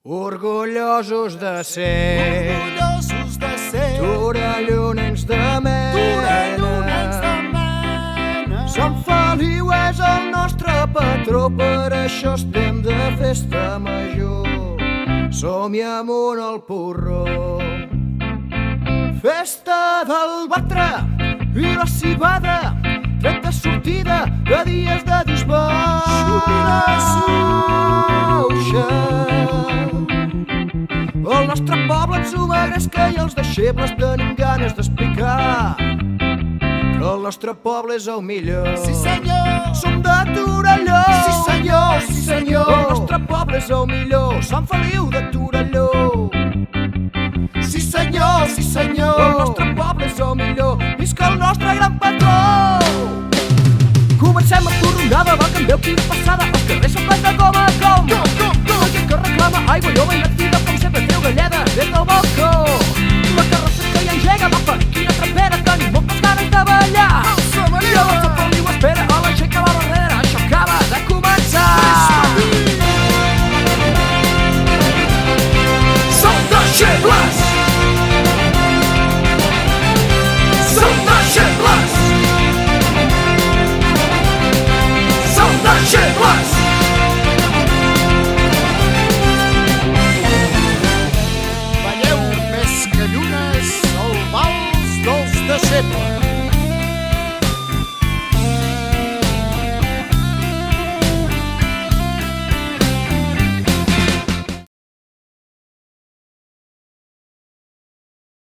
Orgullosos de ser torellonencs de mena. Sant Feliu és el nostre patró, per això estem de festa major. Som-hi amunt al porró. Festa del batre i la civada, tret de sortida de dies de disbauxa. El nostre poble ens ho agresca i els deixebles tenim ganes d'explicar que el nostre poble és el millor. Sí senyor! Som de Torelló! Sí senyor, sí senyor! El nostre poble és el millor, Sant Feliu de Torelló! Sí senyor, sí senyor! El nostre poble és el millor, visca el nostre gran patró! Comencem a torronada, va canviar quin passada, els carrers són plens de com a com! La gent que reclama aigua i home inactiva, com sempre treu galleda des del balcó. La carrossa que ja engega, mapa, quina trapera, tenim moltes ganes de ballar. I a la Sant Feliu espera a la gent que va darrere, això acaba de començar. Som deixebles! Som deixebles! Som deixebles! Veieu més que llunes el vals dels deixebles.